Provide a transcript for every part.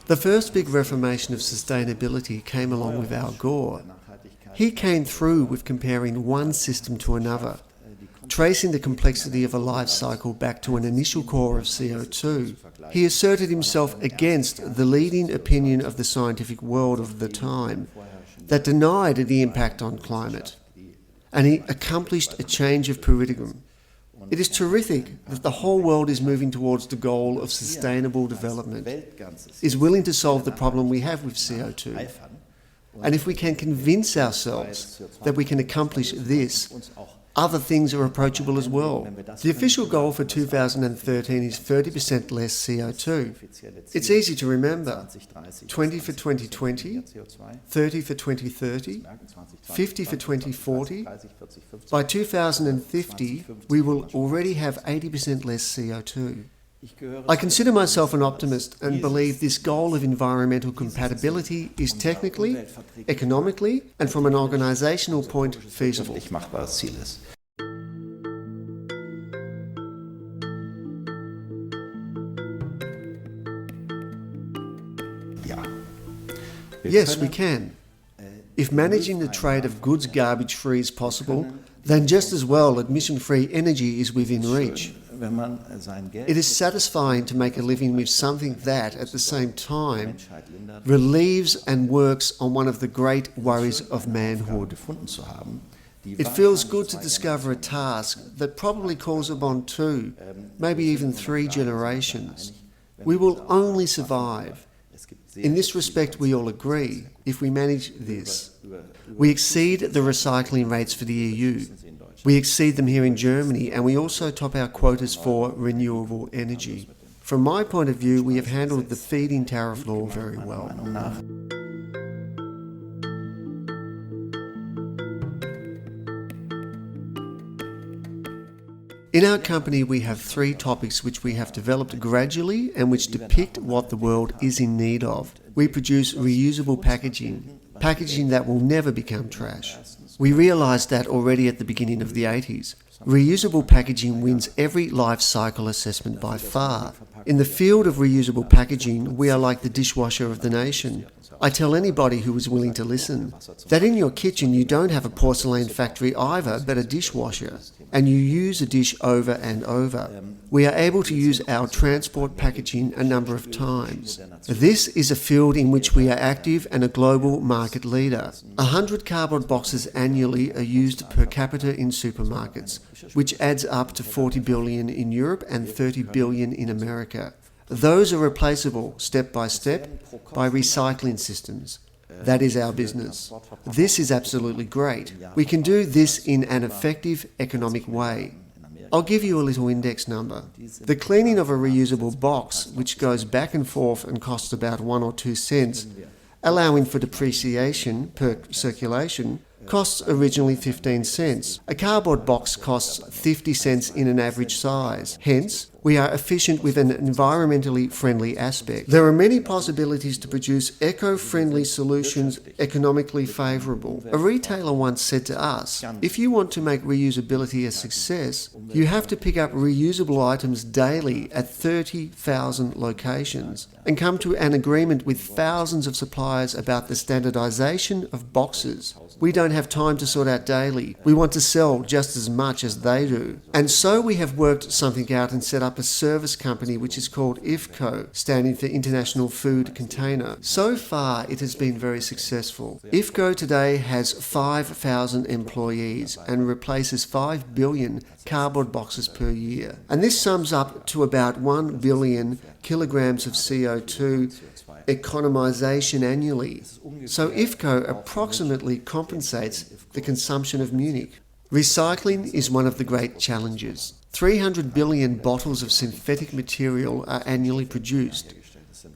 The first big reformation of sustainability came along with Al Gore. He came through with comparing one system to another, tracing the complexity of a life cycle back to an initial core of CO2. He asserted himself against the leading opinion of the scientific world of the time that denied the impact on climate, and he accomplished a change of paradigm. It is terrific that the whole world is moving towards the goal of sustainable development, is willing to solve the problem we have with CO2. And if we can convince ourselves that we can accomplish this, other things are approachable as well. The official goal for 2013 is 30% less CO2. It's easy to remember. 20 for 2020, 30 for 2030, 50 for 2040. By 2050, we will already have 80% less CO2. I consider myself an optimist and believe this goal of environmental compatibility is technically, economically, and from an organisational point feasible. Yes, we can. If managing the trade of goods garbage-free is possible, then just as well emission-free energy is within reach. It is satisfying to make a living with something that, at the same time, relieves and works on one of the great worries of manhood. It feels good to discover a task that probably calls upon 2, maybe even 3 generations. We will only survive. In this respect, we all agree, if we manage this. We exceed the recycling rates for the EU. We exceed them here in Germany, and we also top our quotas for renewable energy. From my point of view, we have handled the feed-in tariff law very well. In our company, we have 3 topics which we have developed gradually and which depict what the world is in need of. We produce reusable packaging, packaging that will never become trash. We realised that already at the beginning of the 80s. Reusable packaging wins every life cycle assessment by far. In the field of reusable packaging, we are like the dishwasher of the nation. I tell anybody who is willing to listen that in your kitchen you don't have a porcelain factory either, but a dishwasher, and you use a dish over and over. We are able to use our transport packaging a number of times. This is a field in which we are active and a global market leader. 100 cardboard boxes annually are used per capita in supermarkets, which adds up to 40 billion in Europe and 30 billion in America. Those are replaceable, step by recycling systems. That is our business. This is absolutely great. We can do this in an effective economic way. I'll give you a little index number. The cleaning of a reusable box, which goes back and forth and costs about 1 or 2 cents, allowing for depreciation per circulation, costs originally 15 cents. A cardboard box costs 50 cents in an average size. Hence, we are efficient with an environmentally friendly aspect. There are many possibilities to produce eco-friendly solutions economically favourable. A retailer once said to us, if you want to make reusability a success, you have to pick up reusable items daily at 30,000 locations and come to an agreement with thousands of suppliers about the standardisation of boxes. We don't have time to sort out daily. We want to sell just as much as they do. And so we have worked something out and set up a service company which is called IFCO, standing for International Food Container. So far, it has been very successful. IFCO today has 5,000 employees and replaces 5 billion cardboard boxes per year. And this sums up to about 1 billion kilograms of CO2 economisation annually. So IFCO approximately compensates the consumption of Munich. Recycling is one of the great challenges. 300 billion bottles of synthetic material are annually produced,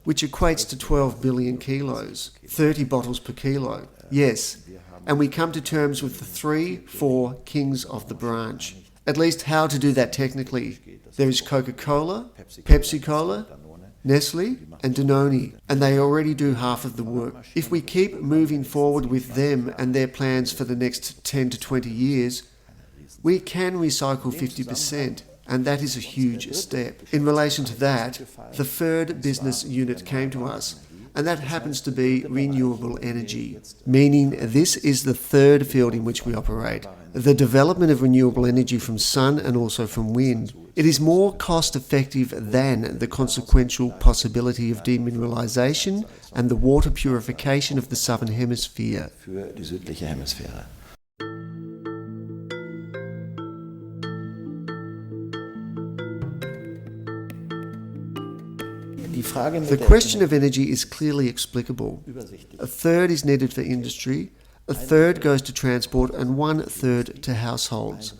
which equates to 12 billion kilos, 30 bottles per kilo. Yes, and we come to terms with the 3-4 kings of the branch. At least how to do that technically. There is Coca-Cola, Pepsi-Cola, Nestle and Danone, and they already do half of the work. If we keep moving forward with them and their plans for the next 10 to 20 years, we can recycle 50%, and that is a huge step. In relation to that, the third business unit came to us and that happens to be renewable energy, meaning this is the third field in which we operate, the development of renewable energy from sun and also from wind. It is more cost-effective than the consequential possibility of demineralization and the water purification of the southern hemisphere. Für die südliche Hemisphäre. The question of energy is clearly explicable. A third is needed for industry, a third goes to transport, and 1/3 to households.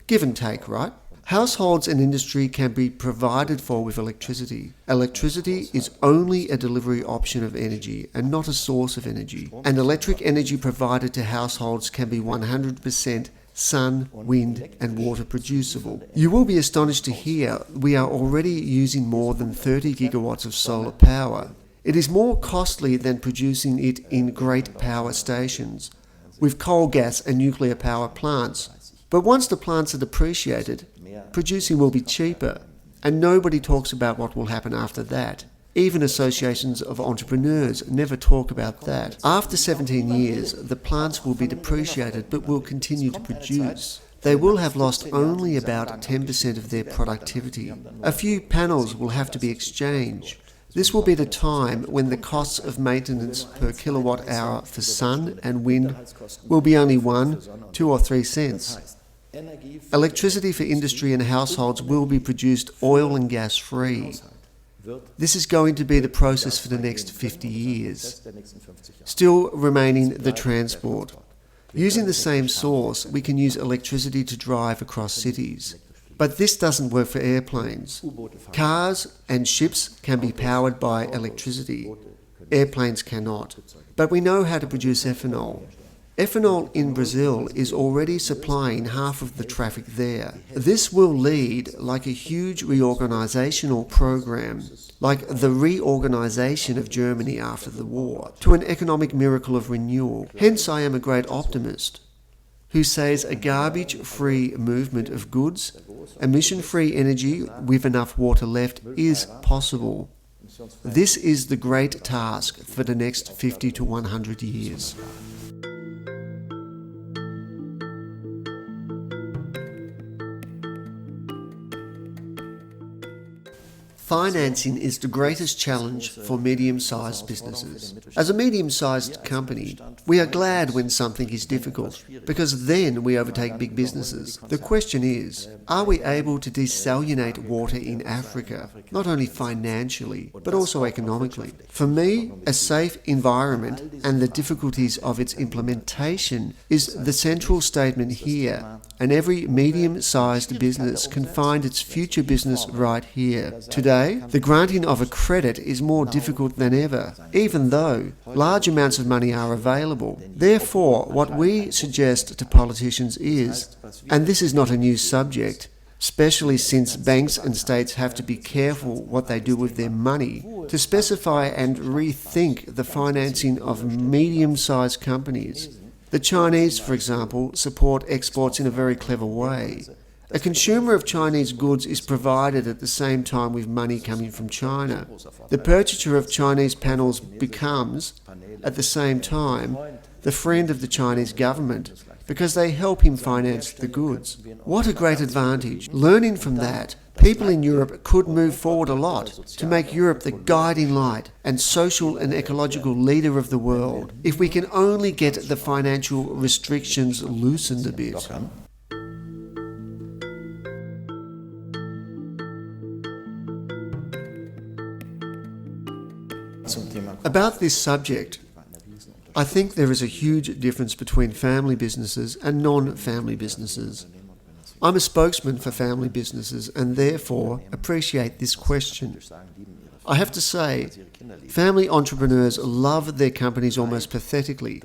Give and take, right? Households and industry can be provided for with electricity. Electricity is only a delivery option of energy and not a source of energy. And electric energy provided to households can be 100% sun, wind and water producible. You will be astonished to hear we are already using more than 30 gigawatts of solar power. It is more costly than producing it in great power stations, with coal, gas and nuclear power plants. But once the plants are depreciated, producing will be cheaper, and nobody talks about what will happen after that. Even associations of entrepreneurs never talk about that. After 17 years, the plants will be depreciated but will continue to produce. They will have lost only about 10% of their productivity. A few panels will have to be exchanged. This will be the time when the costs of maintenance per kilowatt hour for sun and wind will be only 1, 2 or 3 cents. Electricity for industry and households will be produced oil and gas free. This is going to be the process for the next 50 years. Still remaining the transport. Using the same source, we can use electricity to drive across cities. But this doesn't work for airplanes. Cars and ships can be powered by electricity. Airplanes cannot. But we know how to produce ethanol. Ethanol in Brazil is already supplying half of the traffic there. This will lead, like a huge reorganizational program, like the reorganization of Germany after the war, to an economic miracle of renewal. Hence I am a great optimist, who says a garbage-free movement of goods, emission-free energy with enough water left is possible. This is the great task for the next 50 to 100 years. Financing is the greatest challenge for medium-sized businesses. As a medium-sized company, we are glad when something is difficult, because then we overtake big businesses. The question is, are we able to desalinate water in Africa, not only financially, but also economically? For me, a safe environment and the difficulties of its implementation is the central statement here, and every medium-sized business can find its future business right here. Today, the granting of a credit is more difficult than ever, even though large amounts of money are available. Therefore, what we suggest to politicians is, and this is not a new subject, especially since banks and states have to be careful what they do with their money, to specify and rethink the financing of medium-sized companies. The Chinese, for example, support exports in a very clever way. A consumer of Chinese goods is provided at the same time with money coming from China. The purchaser of Chinese panels becomes, at the same time, the friend of the Chinese government because they help him finance the goods. What a great advantage. Learning from that, people in Europe could move forward a lot to make Europe the guiding light and social and ecological leader of the world, if we can only get the financial restrictions loosened a bit. About this subject, I think there is a huge difference between family businesses and non-family businesses. I'm a spokesman for family businesses and therefore appreciate this question. I have to say, family entrepreneurs love their companies almost pathetically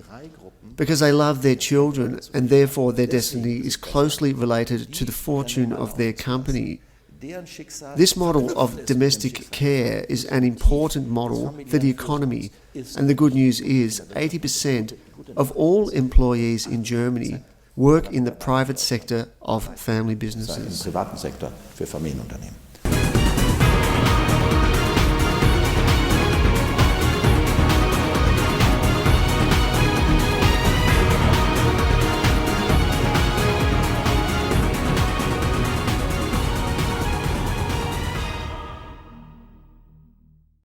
because they love their children and therefore their destiny is closely related to the fortune of their company. This model of domestic care is an important model for the economy, and the good news is 80% of all employees in Germany work in the private sector of family businesses.